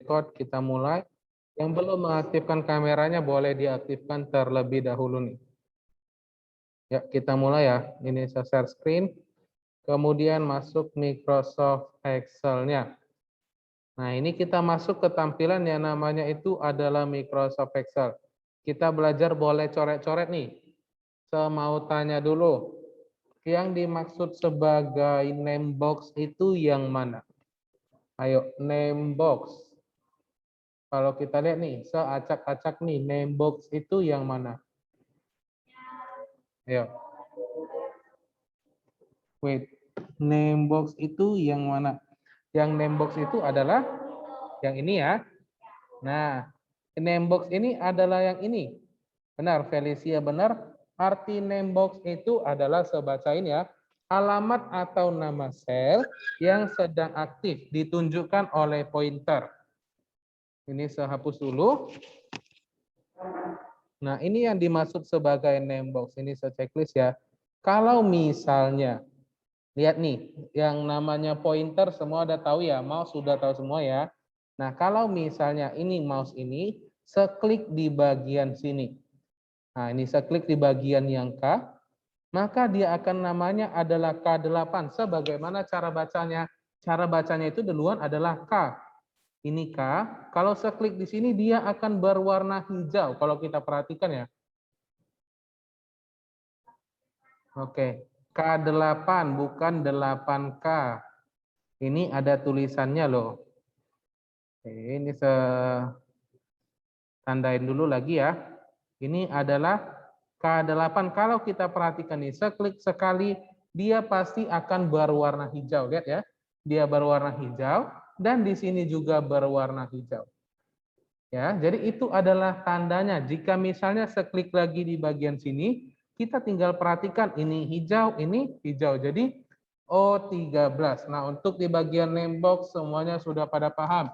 record, kita mulai. Yang belum mengaktifkan kameranya boleh diaktifkan terlebih dahulu nih. Ya, kita mulai ya. Ini saya share screen. Kemudian masuk Microsoft Excel-nya. Nah, ini kita masuk ke tampilan yang namanya itu adalah Microsoft Excel. Kita belajar boleh coret-coret nih. Saya mau tanya dulu. Yang dimaksud sebagai name box itu yang mana? Ayo, name box. Kalau kita lihat nih, seacak-acak nih, name box itu yang mana? Ayo. Wait, name box itu yang mana? Yang name box itu adalah yang ini ya. Nah, name box ini adalah yang ini. Benar, Felicia benar. Arti name box itu adalah sebacain ya. Alamat atau nama sel yang sedang aktif ditunjukkan oleh pointer. Ini saya hapus dulu. Nah, ini yang dimaksud sebagai name box. Ini saya checklist ya. Kalau misalnya, lihat nih, yang namanya pointer semua udah tahu ya, mouse sudah tahu semua ya. Nah, kalau misalnya ini mouse ini, seklik di bagian sini. Nah, ini saya klik di bagian yang K, maka dia akan namanya adalah K8. Sebagaimana cara bacanya? Cara bacanya itu duluan adalah K. Ini K. Kalau saya klik di sini, dia akan berwarna hijau. Kalau kita perhatikan ya. Oke. K8, bukan 8K. Ini ada tulisannya loh. Oke, ini saya tandain dulu lagi ya. Ini adalah K8. Kalau kita perhatikan nih, seklik sekali, dia pasti akan berwarna hijau. Lihat ya, dia berwarna hijau, dan di sini juga berwarna hijau. Ya, jadi itu adalah tandanya. Jika misalnya seklik lagi di bagian sini, kita tinggal perhatikan ini hijau, ini hijau. Jadi O13. Nah, untuk di bagian name box semuanya sudah pada paham.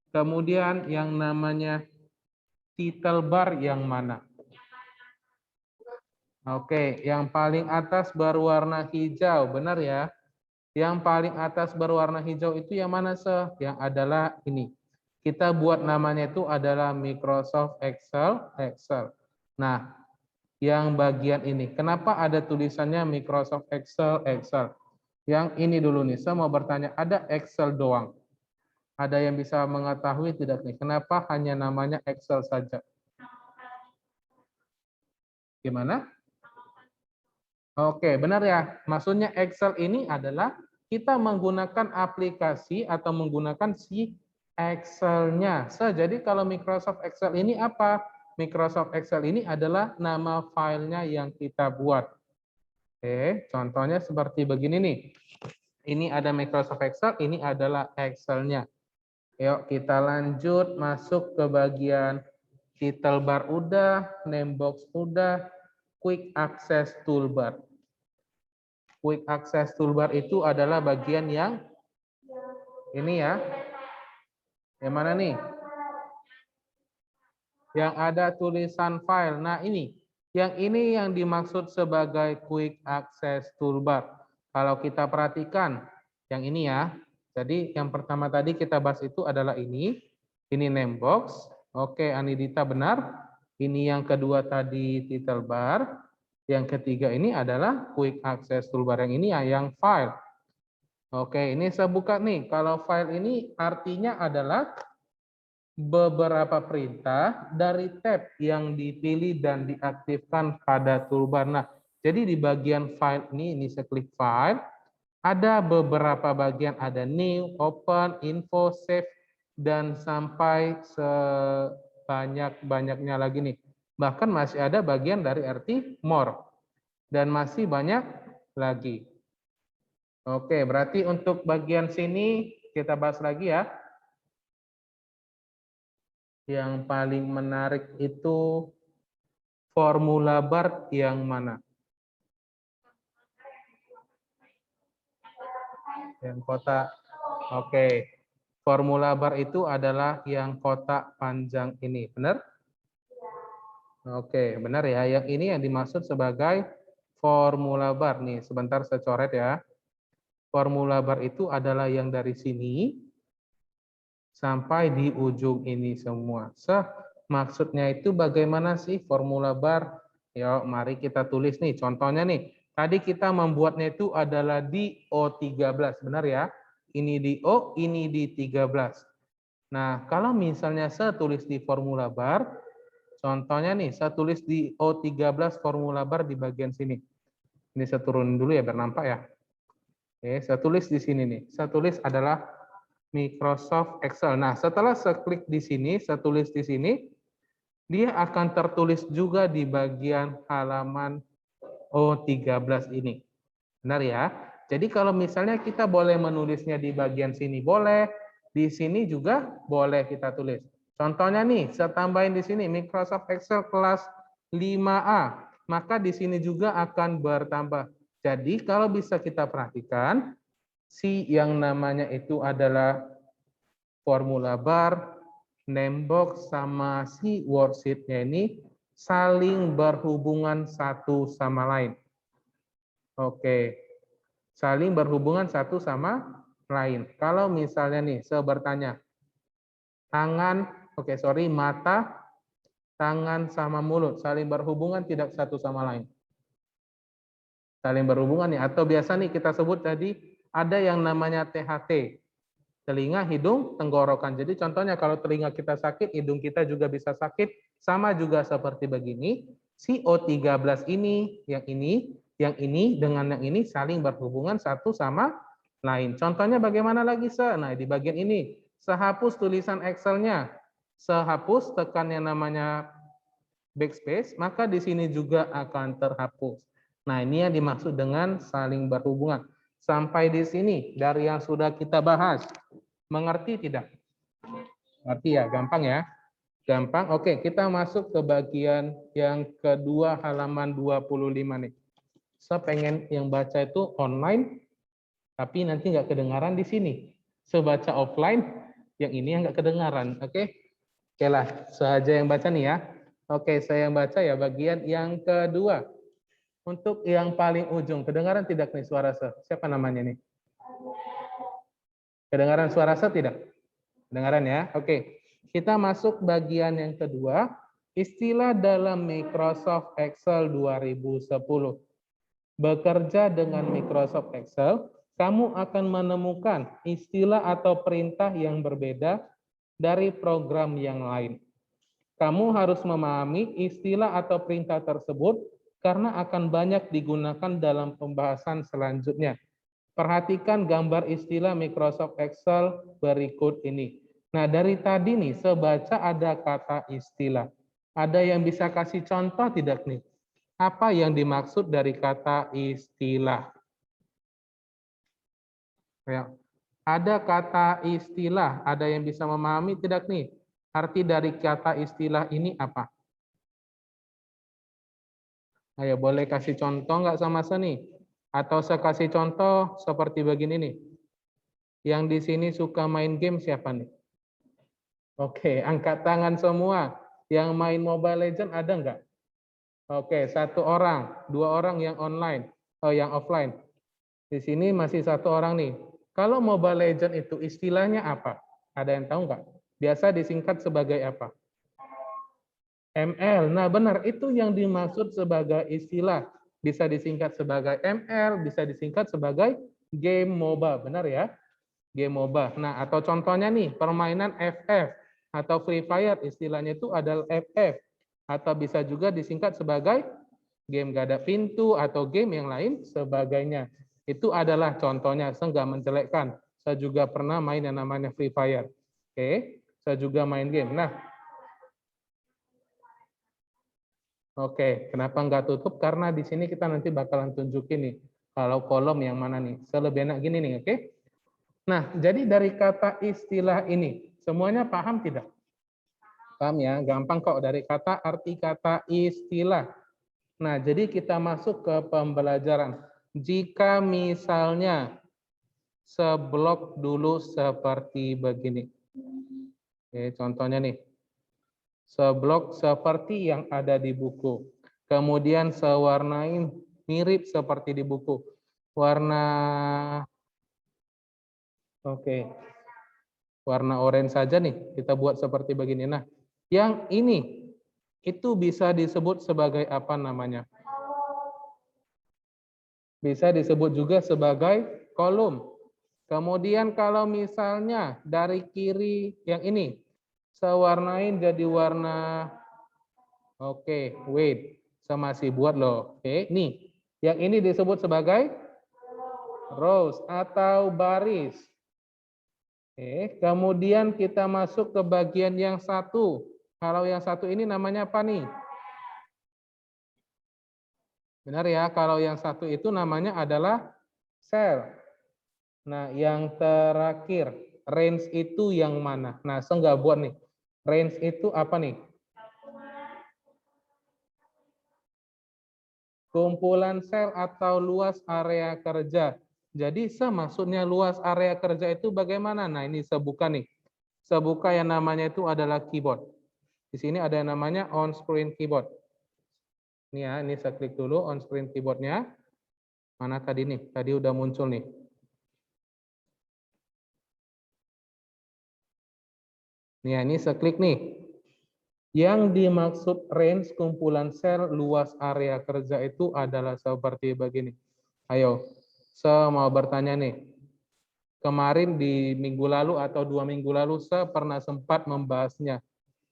Kemudian yang namanya title bar yang mana? Oke, yang paling atas berwarna hijau, benar ya? Yang paling atas berwarna hijau itu yang mana, Se? Yang adalah ini. Kita buat namanya itu adalah Microsoft Excel. Nah, yang bagian ini. Kenapa ada tulisannya Microsoft Excel? Yang ini dulu nih, saya mau bertanya, ada Excel doang? Ada yang bisa mengetahui tidak nih? Kenapa hanya namanya Excel saja? Gimana? Oke, benar ya. Maksudnya Excel ini adalah kita menggunakan aplikasi atau menggunakan si Excel-nya. Jadi kalau Microsoft Excel ini apa? Microsoft Excel ini adalah nama filenya yang kita buat. Oke, contohnya seperti begini nih. Ini ada Microsoft Excel, ini adalah Excel-nya. Yuk kita lanjut masuk ke bagian title bar udah, name box udah, quick access toolbar. Quick access toolbar itu adalah bagian yang ini ya. Yang mana nih? Yang ada tulisan file. Nah, ini. Yang ini yang dimaksud sebagai quick access toolbar. Kalau kita perhatikan yang ini ya. Jadi yang pertama tadi kita bahas itu adalah ini. Ini name box. Oke, Anidita benar. Ini yang kedua tadi title bar. Yang ketiga ini adalah quick access toolbar. Yang ini ya, yang file. Oke, ini saya buka nih. Kalau file ini artinya adalah beberapa perintah dari tab yang dipilih dan diaktifkan pada toolbar. Nah, jadi di bagian file ini saya klik file, ada beberapa bagian, ada new, open, info, save, dan sampai sebanyak-banyaknya lagi nih. Bahkan masih ada bagian dari arti more. Dan masih banyak lagi. Oke, berarti untuk bagian sini kita bahas lagi ya. Yang paling menarik itu formula bar yang mana? Yang kotak. Oke. Formula bar itu adalah yang kotak panjang ini, benar? Oke, benar ya. Yang ini yang dimaksud sebagai formula bar nih. Sebentar saya coret ya. Formula bar itu adalah yang dari sini sampai di ujung ini semua. Maksudnya itu bagaimana sih formula bar? Yuk, mari kita tulis nih. Contohnya nih, tadi kita membuatnya itu adalah di O13, benar ya? Ini di O, ini di 13. Nah, kalau misalnya saya tulis di formula bar, contohnya nih, saya tulis di O13 formula bar di bagian sini. Ini saya turunin dulu ya, biar nampak ya. Oke, saya tulis di sini nih. Saya tulis adalah Microsoft Excel. Nah, setelah saya klik di sini, saya tulis di sini, dia akan tertulis juga di bagian halaman O13 ini. Benar ya? Jadi kalau misalnya kita boleh menulisnya di bagian sini, boleh. Di sini juga boleh kita tulis. Contohnya nih, saya tambahin di sini Microsoft Excel kelas 5A. Maka di sini juga akan bertambah. Jadi kalau bisa kita perhatikan, si yang namanya itu adalah formula bar, name box sama si worksheet-nya ini saling berhubungan satu sama lain. Oke, saling berhubungan satu sama lain. Kalau misalnya nih, saya bertanya, mata, tangan sama mulut saling berhubungan tidak satu sama lain? Saling berhubungan nih, atau biasa nih kita sebut tadi ada yang namanya THT. Telinga, hidung, tenggorokan. Jadi contohnya kalau telinga kita sakit, hidung kita juga bisa sakit. Sama juga seperti begini. Si O13 ini, yang ini dengan yang ini saling berhubungan satu sama lain. Contohnya bagaimana lagi, Nah, di bagian ini. Sehapus tulisan Excel-nya. Sehapus tekan yang namanya backspace, maka di sini juga akan terhapus. Nah, ini yang dimaksud dengan saling berhubungan. Sampai di sini dari yang sudah kita bahas. Mengerti tidak? Mengerti ya, gampang ya. Gampang. Oke, kita masuk ke bagian yang kedua halaman 25 nih. Saya pengen yang baca itu online, tapi nanti nggak kedengaran di sini. Saya baca offline, yang ini yang nggak kedengaran. Oke? Oke lah, saja yang baca nih ya. Oke, saya yang baca ya bagian yang kedua. Untuk yang paling ujung, kedengaran tidak nih suara saya? Siapa namanya nih? Kedengaran suara saya tidak? Kedengaran ya? Oke. Kita masuk bagian yang kedua, istilah dalam Microsoft Excel 2010. Bekerja dengan Microsoft Excel, kamu akan menemukan istilah atau perintah yang berbeda dari program yang lain. Kamu harus memahami istilah atau perintah tersebut karena akan banyak digunakan dalam pembahasan selanjutnya. Perhatikan gambar istilah Microsoft Excel berikut ini. Nah, dari tadi nih, saya baca ada kata istilah. Ada yang bisa kasih contoh tidak nih? Apa yang dimaksud dari kata istilah? Ya. Ada kata istilah, ada yang bisa memahami tidak nih? Arti dari kata istilah ini apa? Ayo, boleh kasih contoh nggak sama saya nih? Atau saya kasih contoh seperti begini nih. Yang di sini suka main game siapa nih? Oke, angkat tangan semua. Yang main Mobile Legends ada nggak? Oke, 1 orang, 2 orang yang online, yang offline. Di sini masih 1 orang nih. Kalau Mobile Legends itu istilahnya apa? Ada yang tahu nggak? Biasa disingkat sebagai apa? ML. Nah, benar, itu yang dimaksud sebagai istilah. Bisa disingkat sebagai ML, bisa disingkat sebagai game MOBA. Benar ya? Game MOBA. Nah, atau contohnya nih, permainan FF atau Free Fire, istilahnya itu adalah FF. Atau bisa juga disingkat sebagai game gada pintu atau game yang lain sebagainya. Itu adalah contohnya, saya nggak menjelekkan. Saya juga pernah main yang namanya Free Fire. Oke, saya juga main game. Nah, oke, kenapa nggak tutup? Karena di sini kita nanti bakalan tunjukin nih, kalau kolom yang mana nih. Saya lebih enak gini nih, oke? Nah, jadi dari kata istilah ini, semuanya paham tidak? Paham ya? Gampang kok dari kata arti kata istilah. Nah, jadi kita masuk ke pembelajaran. Jika misalnya seblok dulu seperti begini. Oke, contohnya nih. Seblok seperti yang ada di buku. Kemudian sewarnain mirip seperti di buku. Warna oke. Warna orange saja nih, kita buat seperti begini. Nah, yang ini itu bisa disebut sebagai apa namanya? Bisa disebut juga sebagai kolom. Kemudian kalau misalnya dari kiri yang ini, saya warnain jadi warna, oke, wait, saya masih buat loh. Oke, nih, yang ini disebut sebagai rows atau baris. Oke, kemudian kita masuk ke bagian yang satu. Kalau yang satu ini namanya apa nih? Benar ya, kalau yang satu itu namanya adalah sel. Nah, yang terakhir, range itu yang mana? Nah, saya nggak buat nih. Range itu apa nih? Kumpulan sel atau luas area kerja. Jadi, maksudnya luas area kerja itu bagaimana? Nah, ini saya buka nih. Saya buka yang namanya itu adalah keyboard. Di sini ada yang namanya on-screen keyboard. Ini ya, ini saya klik dulu on-screen keyboardnya. Mana tadi nih? Tadi udah muncul nih. Nih, ini saya klik nih. Yang dimaksud range kumpulan sel luas area kerja itu adalah seperti begini. Ayo, saya mau bertanya nih. Kemarin di minggu lalu atau 2 minggu lalu saya pernah sempat membahasnya.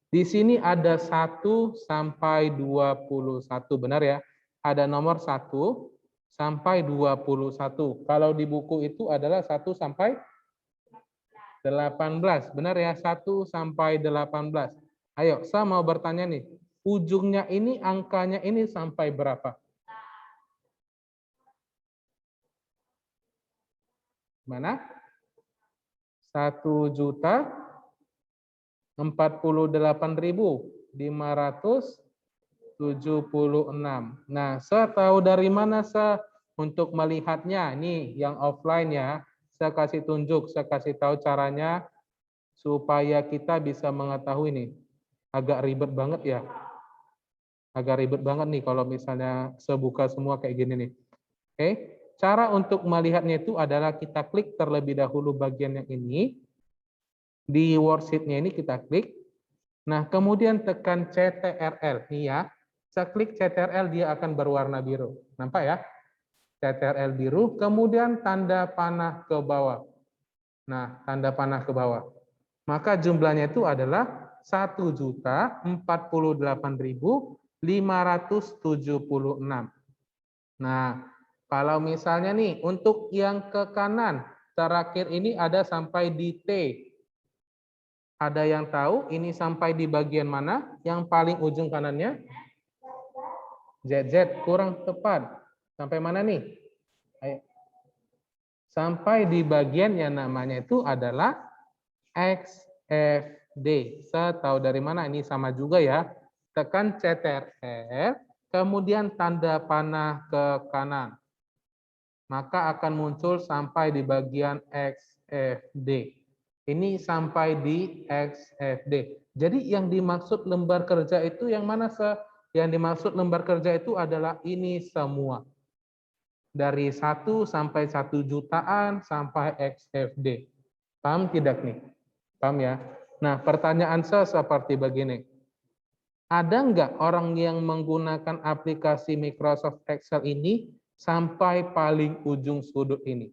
Di sini ada 1 sampai 21, benar ya? Ada nomor 1 sampai 21. Kalau di buku itu adalah 1 sampai 18, benar ya? 1 sampai 18. Ayo, saya mau bertanya nih, ujungnya ini angkanya ini sampai berapa? Mana? 1.048.576. Nah, saya tahu dari mana saya untuk melihatnya. Ini yang offline ya. Saya kasih tunjuk, saya kasih tahu caranya supaya kita bisa mengetahui nih. Agak ribet banget ya. Agak ribet banget nih kalau misalnya saya buka semua kayak gini nih. Oke, cara untuk melihatnya itu adalah kita klik terlebih dahulu bagian yang ini. Di worksheet-nya ini kita klik. Nah, kemudian tekan CTRL. Nih ya, saya klik CTRL dia akan berwarna biru. Nampak ya? CTRL biru, kemudian tanda panah ke bawah. Nah, tanda panah ke bawah. Maka jumlahnya itu adalah 1.048.576. Nah, kalau misalnya nih, untuk yang ke kanan, terakhir ini ada sampai di T. Ada yang tahu ini sampai di bagian mana? Yang paling ujung kanannya? ZZ, kurang tepat. Sampai mana nih? Ayo. Sampai di bagian yang namanya itu adalah XFD. Saya tahu dari mana, ini sama juga ya. Tekan CTRL, kemudian tanda panah ke kanan. Maka akan muncul sampai di bagian XFD. Ini sampai di XFD. Jadi yang dimaksud lembar kerja itu yang mana? Yang dimaksud lembar kerja itu adalah ini semua. Dari 1 sampai 1 jutaan sampai XFD. Paham tidak nih? Paham ya? Nah, pertanyaan saya seperti begini. Ada nggak orang yang menggunakan aplikasi Microsoft Excel ini sampai paling ujung sudut ini?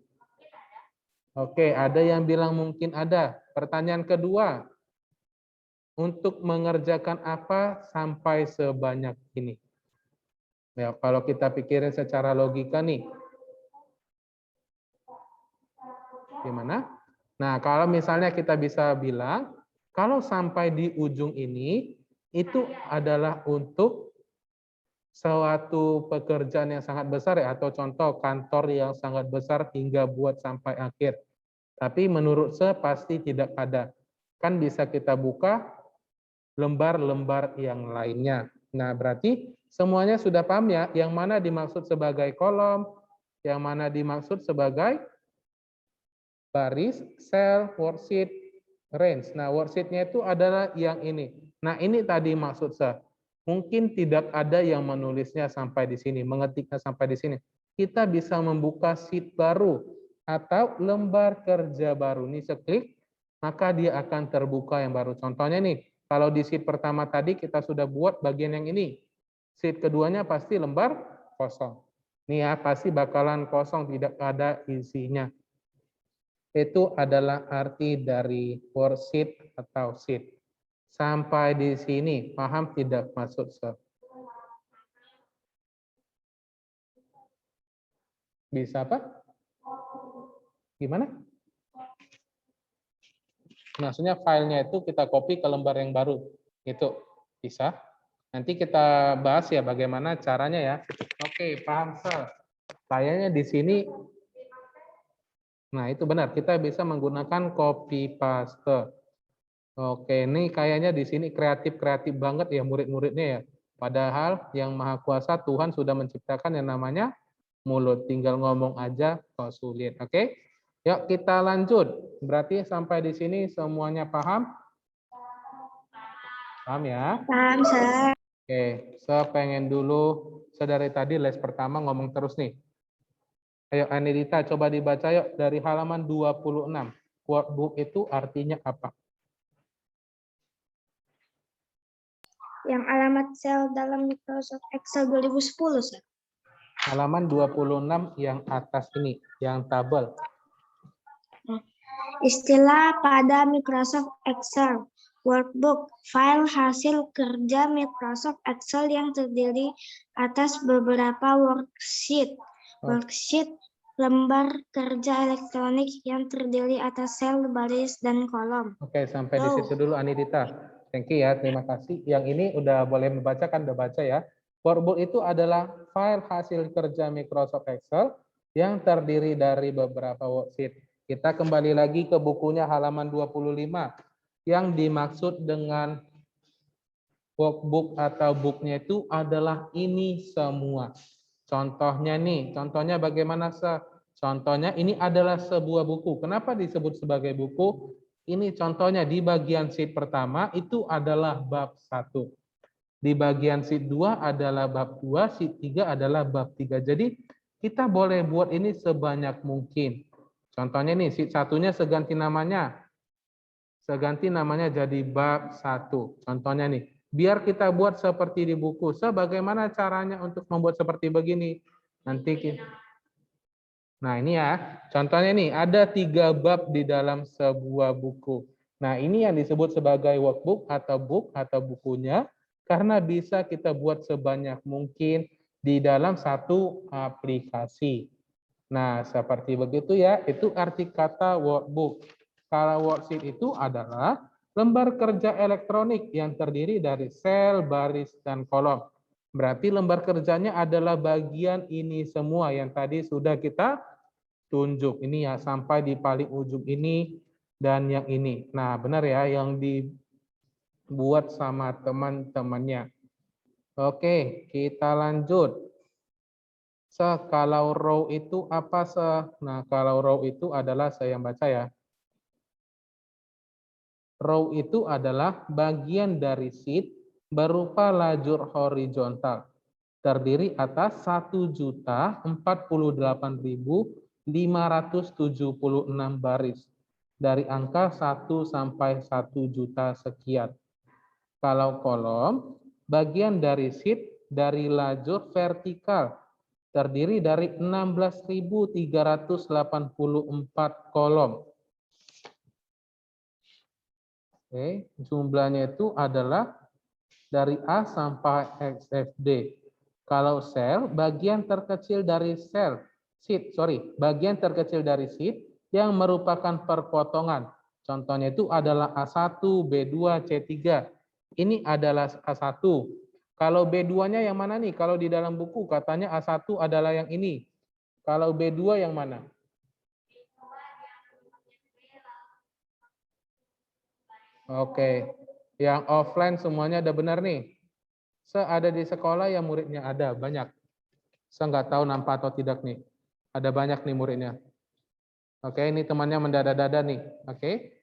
Oke, ada yang bilang mungkin ada. Pertanyaan kedua, untuk mengerjakan apa sampai sebanyak ini? Ya, kalau kita pikirin secara logika nih. Gimana? Nah, kalau misalnya kita bisa bilang, kalau sampai di ujung ini, itu adalah untuk suatu pekerjaan yang sangat besar ya, atau contoh kantor yang sangat besar hingga buat sampai akhir. Tapi menurut saya pasti tidak ada. Kan bisa kita buka lembar-lembar yang lainnya. Nah, berarti semuanya sudah paham ya, yang mana dimaksud sebagai kolom, yang mana dimaksud sebagai baris, sel, worksheet, range. Nah, worksheet-nya itu adalah yang ini. Nah, ini tadi maksud saya. Mungkin tidak ada yang menulisnya sampai di sini, mengetiknya sampai di sini. Kita bisa membuka sheet baru atau lembar kerja baru. Ini saya klik, maka dia akan terbuka yang baru. Contohnya nih, kalau di sheet pertama tadi kita sudah buat bagian yang ini. Sheet keduanya pasti lembar kosong. Ini ya, pasti bakalan kosong, tidak ada isinya. Itu adalah arti dari worksheet atau sheet. Sampai di sini, paham tidak maksud saya? Bisa apa? Gimana? Maksudnya filenya itu kita copy ke lembar yang baru. Itu bisa. Nanti kita bahas ya bagaimana caranya ya. Oke, paham, Sir. Kayaknya di sini, nah itu benar, kita bisa menggunakan copy paste. Oke, ini kayaknya di sini kreatif-kreatif banget ya murid-muridnya ya. Padahal yang Maha Kuasa Tuhan sudah menciptakan yang namanya mulut. Tinggal ngomong aja kok sulit. Oke, yuk kita lanjut. Berarti sampai di sini semuanya paham? Paham ya? Paham, Sir. Oke, saya pengen dulu, saya dari tadi les pertama ngomong terus nih. Ayo Anidita coba dibaca yuk dari halaman 26. Workbook itu artinya apa? Yang alamat sel dalam Microsoft Excel 2010, Sir. Halaman 26 yang atas ini, yang tabel. Istilah pada Microsoft Excel. Workbook, file hasil kerja Microsoft Excel yang terdiri atas beberapa worksheet. Worksheet, lembar kerja elektronik yang terdiri atas sel, baris, dan kolom. Oke, sampai di situ dulu Anidita. Thank you ya, terima kasih. Yang ini udah boleh membaca kan, udah baca ya. Workbook itu adalah file hasil kerja Microsoft Excel yang terdiri dari beberapa worksheet. Kita kembali lagi ke bukunya halaman 25. Yang dimaksud dengan workbook atau booknya itu adalah ini semua. Contohnya nih, contohnya bagaimana, Sir? Contohnya ini adalah sebuah buku. Kenapa disebut sebagai buku? Ini contohnya di bagian sheet pertama itu adalah bab 1. Di bagian sheet 2 adalah bab 2, sheet 3 adalah bab 3. Jadi kita boleh buat ini sebanyak mungkin. Contohnya nih, sheet satunya seganti namanya. Seganti namanya jadi bab 1. Contohnya nih, biar kita buat seperti di buku. Bagaimana caranya untuk membuat seperti begini? Nanti kita... Nah ini ya, contohnya nih, ada 3 bab di dalam sebuah buku. Nah ini yang disebut sebagai workbook atau book atau bukunya, karena bisa kita buat sebanyak mungkin di dalam satu aplikasi. Nah seperti begitu ya, itu arti kata workbook. Kalau worksheet itu adalah lembar kerja elektronik yang terdiri dari sel, baris, dan kolom. Berarti lembar kerjanya adalah bagian ini semua yang tadi sudah kita tunjuk. Ini ya, sampai di paling ujung ini dan yang ini. Nah, benar ya, yang dibuat sama teman-temannya. Oke, kita lanjut. Kalau row itu apa, Nah, kalau row itu adalah, saya yang baca ya. Row itu adalah bagian dari sheet berupa lajur horizontal. Terdiri atas 1.048.576 baris. Dari angka 1 sampai 1 juta sekian. Kalau kolom, bagian dari sheet dari lajur vertikal. Terdiri dari 16.384 kolom. Oke, jumlahnya itu adalah dari A sampai XFD. Kalau sel, bagian terkecil dari bagian terkecil dari sheet yang merupakan perpotongan. Contohnya itu adalah A1, B2, C3. Ini adalah A1. Kalau B2-nya yang mana nih? Kalau di dalam buku katanya A1 adalah yang ini. Kalau B2 yang mana? Oke, yang offline semuanya ada benar nih. Ada di sekolah yang muridnya ada banyak. Saya nggak tahu nampak atau tidak nih. Ada banyak nih muridnya. Oke, ini temannya mendada-dada nih. Oke.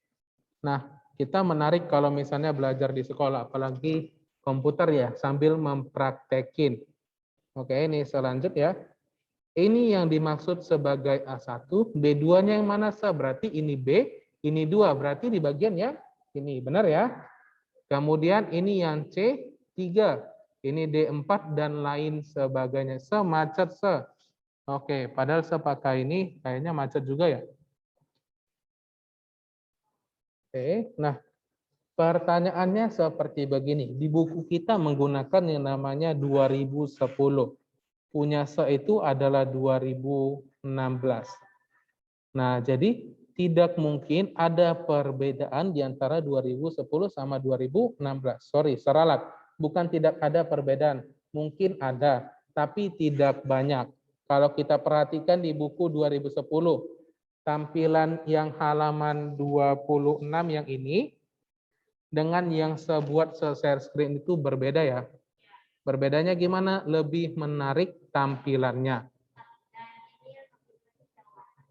Nah, kita menarik kalau misalnya belajar di sekolah, apalagi komputer ya, sambil mempraktekin. Oke, ini selanjutnya. Ini yang dimaksud sebagai A1, B2-nya yang mana, Berarti ini B, ini 2, berarti di bagian yang ini, benar ya? Kemudian ini yang C3, ini D4 dan lain sebagainya. Semacet se. Oke, padahal sepakai ini kayaknya macet juga ya. Oke, nah pertanyaannya seperti begini. Di buku kita menggunakan yang namanya 2010. Punya se itu adalah 2016. Nah, jadi tidak mungkin ada perbedaan di antara 2010 sama 2016. Sorry, seralat. Bukan tidak ada perbedaan. Mungkin ada, tapi tidak banyak. Kalau kita perhatikan di buku 2010, tampilan yang halaman 26 yang ini, dengan yang sebuat share screen itu berbeda ya. Berbedanya gimana? Lebih menarik tampilannya.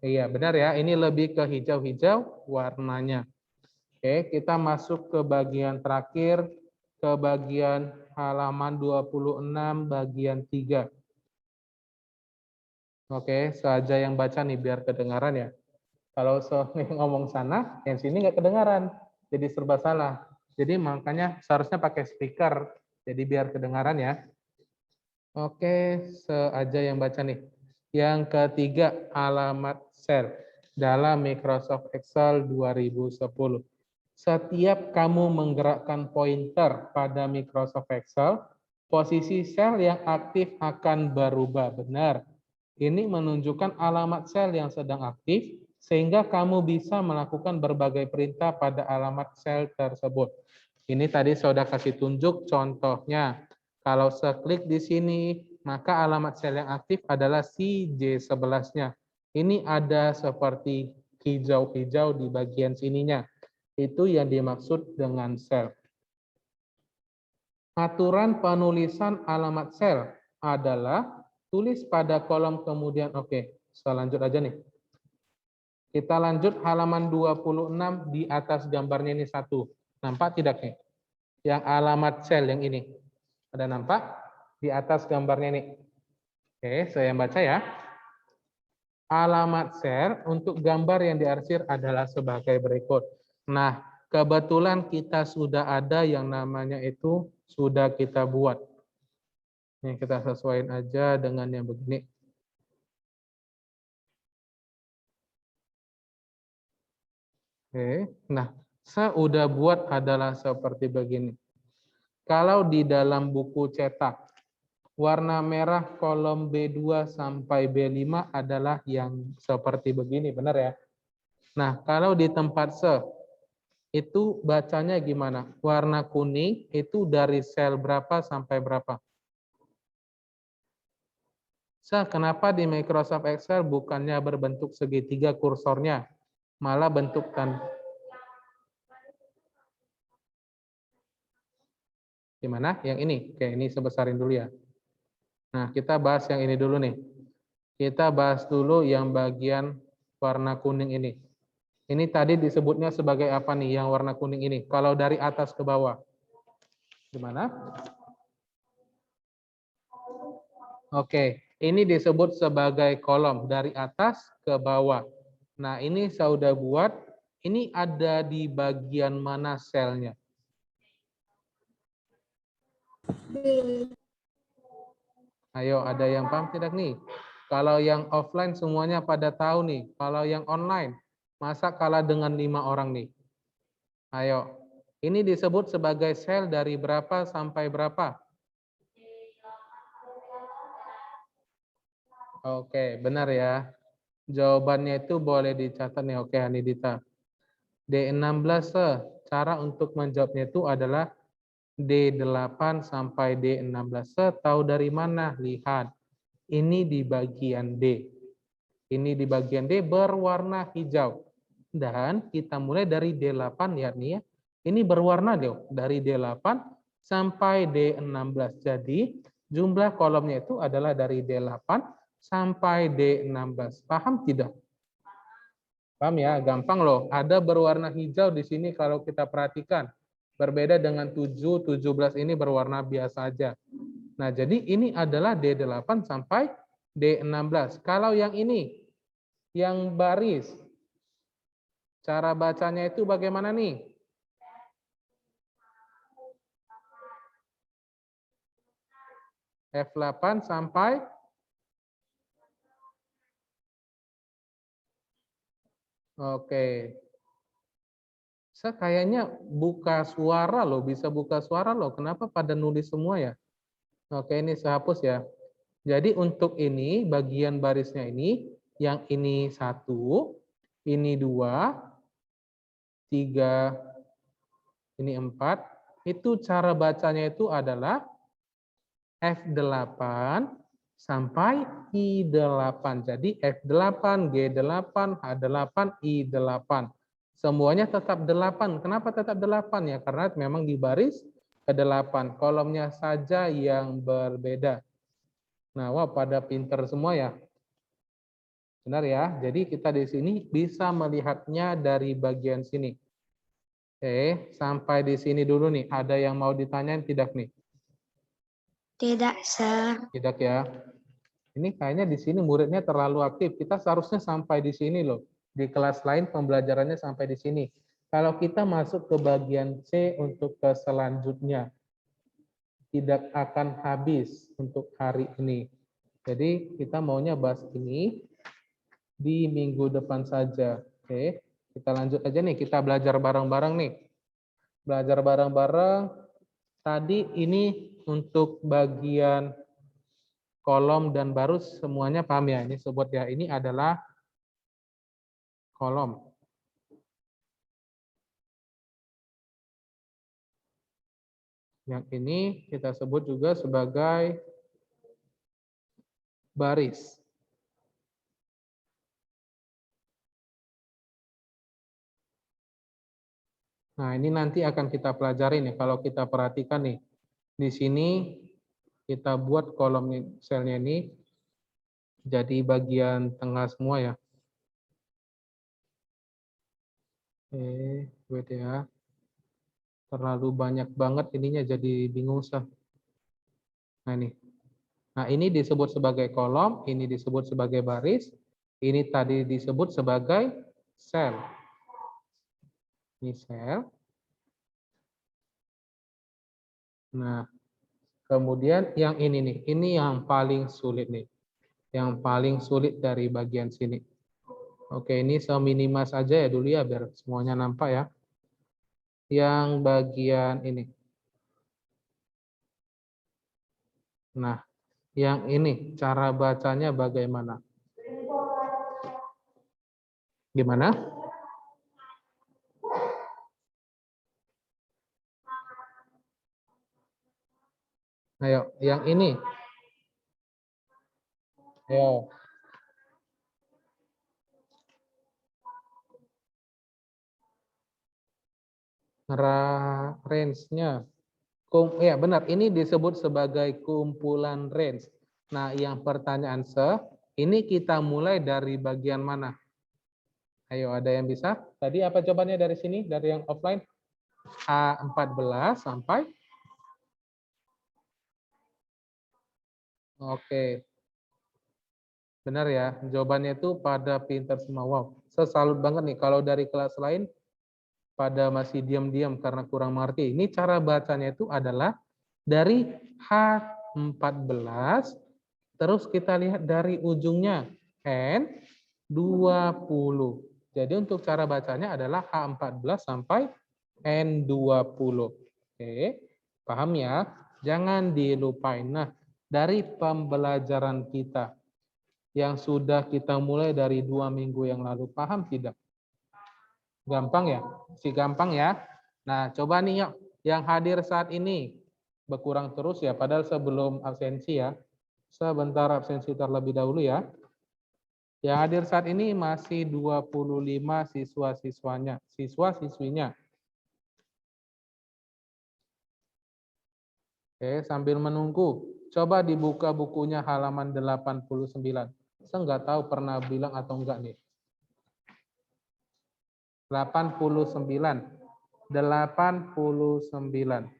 Iya, benar ya. Ini lebih ke hijau-hijau warnanya. Oke, kita masuk ke bagian terakhir, ke bagian halaman 26, bagian 3. Oke, saja yang baca nih biar kedengaran ya. Kalau ngomong sana, yang sini nggak kedengaran. Jadi serba salah. Jadi makanya seharusnya pakai speaker. Jadi biar kedengaran ya. Oke, saja yang baca nih. Yang ketiga, alamat sel dalam Microsoft Excel 2010. Setiap kamu menggerakkan pointer pada Microsoft Excel, posisi sel yang aktif akan berubah. Benar. Ini menunjukkan alamat sel yang sedang aktif, sehingga kamu bisa melakukan berbagai perintah pada alamat sel tersebut. Ini tadi saya sudah kasih tunjuk contohnya. Kalau seklik di sini, maka alamat sel yang aktif adalah si J11-nya. Ini ada seperti hijau-hijau di bagian sininya. Itu yang dimaksud dengan sel. Aturan penulisan alamat sel adalah tulis pada kolom kemudian. Oke, saya lanjut aja nih. Kita lanjut halaman 26 di atas gambarnya ini 1. Nampak tidak nih? Yang alamat sel yang ini. Ada nampak? Di atas gambarnya ini. Oke, saya baca ya. Alamat sel untuk gambar yang diarsir adalah sebagai berikut. Nah, kebetulan kita sudah ada yang namanya itu sudah kita buat. Ini kita sesuaikan aja dengan yang begini. Oke, nah saya udah buat adalah seperti begini. Kalau di dalam buku cetak, warna merah kolom B2 sampai B5 adalah yang seperti begini, benar ya? Nah, kalau di tempat se, itu bacanya gimana? Warna kuning itu dari sel berapa sampai berapa? Kenapa di Microsoft Excel bukannya berbentuk segitiga kursornya, malah bentuk gimana? Yang ini? Oke, ini sebesarin dulu ya. Nah, kita bahas yang ini dulu nih. Kita bahas dulu yang bagian warna kuning ini. Ini tadi disebutnya sebagai apa nih yang warna kuning ini? Kalau dari atas ke bawah. Gimana? Oke, ini disebut sebagai kolom dari atas ke bawah. Nah, ini saya udah buat. Ini ada di bagian mana selnya? Ayo, ada yang paham tidak nih? Kalau yang offline semuanya pada tahu nih. Kalau yang online, masa kalah dengan 5 orang nih? Ayo, ini disebut sebagai sel dari berapa sampai berapa? Oke, benar ya. Jawabannya itu boleh dicatat nih. Oke, Hanidita. D16, cara untuk menjawabnya itu adalah D8 sampai D16. Tahu dari mana? Lihat. Ini di bagian D. Ini di bagian D berwarna hijau. Dan kita mulai dari D8, lihat nih ya. Ini berwarna deh, dari D8 sampai D16. Jadi jumlah kolomnya itu adalah dari D8 sampai D16. Paham tidak? Paham ya? Gampang loh. Ada berwarna hijau di sini kalau kita perhatikan. Berbeda dengan 7, 17 ini berwarna biasa aja. Nah, jadi ini adalah D8 sampai D16. Kalau yang ini, yang baris, Cara bacanya itu bagaimana nih? F8 sampai oke. Saya kayaknya buka suara loh, bisa buka suara loh. Kenapa pada nulis semua ya? Oke, ini saya hapus ya. Jadi untuk ini, bagian barisnya ini, yang ini 1, ini 2, 3, ini 4. Itu cara bacanya itu adalah F8 sampai I8. Jadi F8, G8, H8, I8. Semuanya tetap 8. Kenapa tetap 8 ya? Karena memang di baris ke-8. Kolomnya saja yang berbeda. Nah, wah pada pinter semua ya. Benar ya? Jadi kita di sini bisa melihatnya dari bagian sini. Oke, sampai di sini dulu nih. Ada yang mau ditanyain tidak nih? Tidak, Sir. Tidak ya. Ini kayaknya di sini muridnya terlalu aktif. Kita seharusnya sampai di sini loh. Di kelas lain pembelajarannya sampai di sini. Kalau kita masuk ke bagian C untuk ke selanjutnya, tidak akan habis untuk hari ini. Jadi kita maunya bahas ini di minggu depan saja. Oke, kita lanjut aja nih. Kita belajar bareng-bareng nih. Belajar bareng-bareng. Tadi ini untuk bagian kolom dan barus semuanya paham ya? Ini sebut ya. Ini adalah kolom. Yang ini kita sebut juga sebagai baris. Nah, ini nanti akan kita pelajari nih. Kalau kita perhatikan nih, di sini kita buat kolom selnya ini jadi bagian tengah semua ya. Wait ya. Terlalu banyak banget ininya jadi bingung sah. Nah ini. Nah ini disebut sebagai kolom, ini disebut sebagai baris, ini tadi disebut sebagai sel. Ini sel. Nah, kemudian yang ini nih, ini yang paling sulit nih. Yang paling sulit dari bagian sini. Oke, ini seminimal saja ya dulu ya, biar semuanya nampak ya. Yang bagian ini. Nah, yang ini, cara bacanya bagaimana? Gimana? Ayo, yang ini. Ayo. Range-nya. Ya benar, ini disebut sebagai kumpulan range. Nah, yang pertanyaan ini kita mulai dari bagian mana? Ayo, ada yang bisa? Tadi apa jawabannya dari sini, dari yang offline? A14 sampai? Oke. Benar ya, jawabannya itu pada pinter semua. Wow, saya salut banget nih. Kalau dari kelas lain, pada masih diam-diam karena kurang mengerti. Ini cara bacanya itu adalah dari H14, terus kita lihat dari ujungnya N20. Jadi untuk cara bacanya adalah H14 sampai N20. Oke, paham ya? Jangan dilupain. Nah, dari pembelajaran kita yang sudah kita mulai dari 2 minggu yang lalu, paham tidak? Gampang ya? Si gampang ya? Nah, coba nih yuk, yang hadir saat ini berkurang terus ya, padahal sebelum absensi ya. Sebentar absensi terlebih dahulu ya. Yang hadir saat ini masih 25 siswa-siswanya, siswa-siswinya. Oke, sambil menunggu, coba dibuka bukunya halaman 89. Saya nggak tahu pernah bilang atau enggak nih. 89. 89.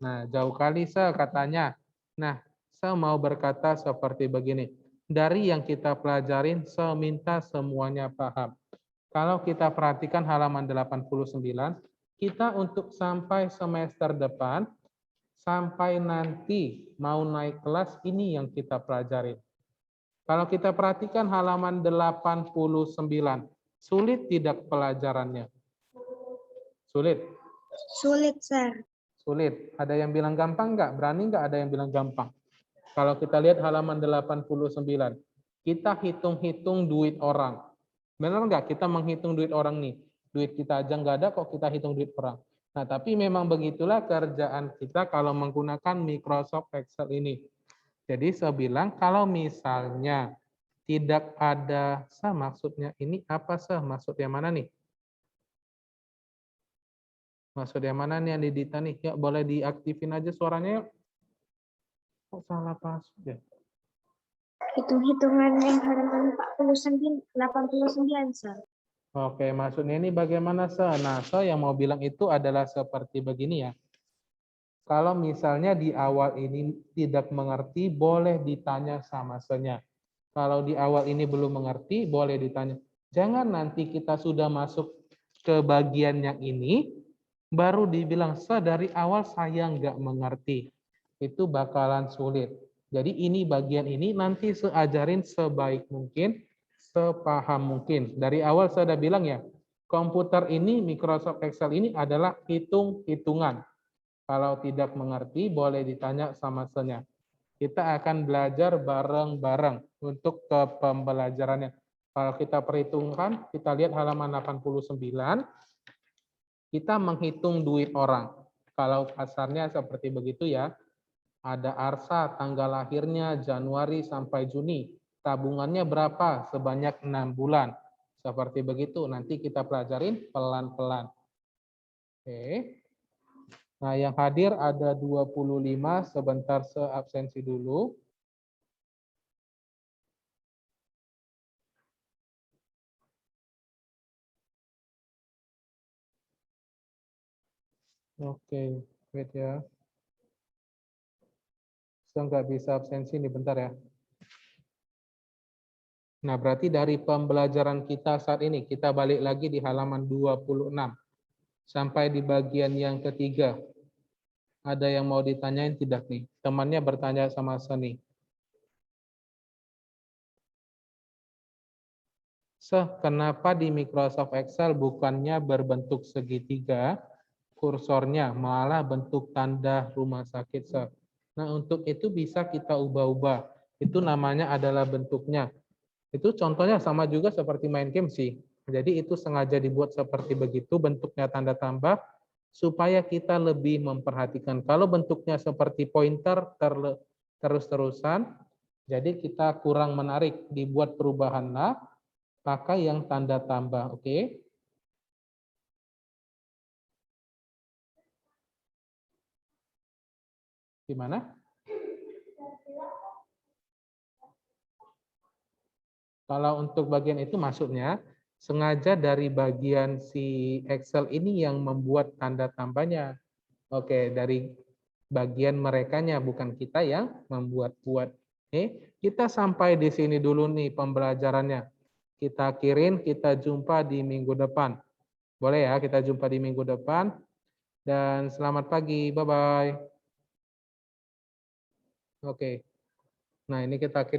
Nah, jauh kali saya katanya. Nah, saya mau berkata seperti begini. Dari yang kita pelajarin, saya minta semuanya paham. Kalau kita perhatikan halaman 89, kita untuk sampai semester depan, sampai nanti mau naik kelas, ini yang kita pelajari. Kalau kita perhatikan halaman 89, sulit tidak pelajarannya? Sulit? Sulit, Sir. Sulit. Ada yang bilang gampang nggak? Berani nggak ada yang bilang gampang? Kalau kita lihat halaman 89, kita hitung-hitung duit orang. Benar nggak kita menghitung duit orang nih? Duit kita aja nggak ada kok kita hitung duit orang. Nah, tapi memang begitulah kerjaan kita kalau menggunakan Microsoft Excel ini. Jadi saya bilang kalau misalnya tidak ada maksudnya ini apa maksud yang mana nih? Maksud yang mana nih yang Didita nih? Ya boleh diaktifin aja suaranya yuk. Kok salah password ya? Hitung-hitungan yang halaman 89, Sir. Oke, maksudnya ini bagaimana Nah, yang mau bilang itu adalah seperti begini ya. Kalau misalnya di awal ini tidak mengerti, boleh ditanya sama Senya. Kalau di awal ini belum mengerti, boleh ditanya. Jangan nanti kita sudah masuk ke bagian yang ini, baru dibilang, dari awal saya nggak mengerti. Itu bakalan sulit. Jadi ini bagian ini nanti seajarin sebaik mungkin, sepaham mungkin. Dari awal saya sudah bilang ya, komputer ini, Microsoft Excel ini adalah hitung-hitungan. Kalau tidak mengerti, boleh ditanya sama Senya. Kita akan belajar bareng-bareng untuk ke pembelajarannya. Kalau kita perhitungkan, kita lihat halaman 89, kita menghitung duit orang. Kalau kasarnya seperti begitu ya, ada Arsa, tanggal lahirnya Januari sampai Juni. Tabungannya berapa? Sebanyak 6 bulan. Seperti begitu, nanti kita pelajarin pelan-pelan. Oke. Nah, yang hadir ada 25, sebentar seabsensi dulu. Oke, wait ya. Saya nggak bisa absensi nih, bentar ya. Nah, berarti dari pembelajaran kita saat ini, kita balik lagi di halaman 26. Sampai di bagian yang ketiga. Ada yang mau ditanyain tidak nih? Temannya bertanya sama Seni. Kenapa di Microsoft Excel bukannya berbentuk segitiga, kursornya malah bentuk tanda rumah sakit, Nah, untuk itu bisa kita ubah-ubah. Itu namanya adalah bentuknya. Itu contohnya sama juga seperti main game sih. Jadi itu sengaja dibuat seperti begitu, bentuknya tanda tambah, supaya kita lebih memperhatikan. Kalau bentuknya seperti pointer terus-terusan, jadi kita kurang menarik, dibuat perubahanlah, pakai yang tanda tambah, oke? Gimana? Kalau untuk bagian itu maksudnya, sengaja dari bagian si Excel ini yang membuat tanda tambahnya. Oke, dari bagian merekanya, bukan kita yang membuat-buat. Oke, kita sampai di sini dulu nih pembelajarannya. Kita akhirin, kita jumpa di minggu depan. Boleh ya, kita jumpa di minggu depan. Dan selamat pagi, bye-bye. Oke, nah ini kita akhiri.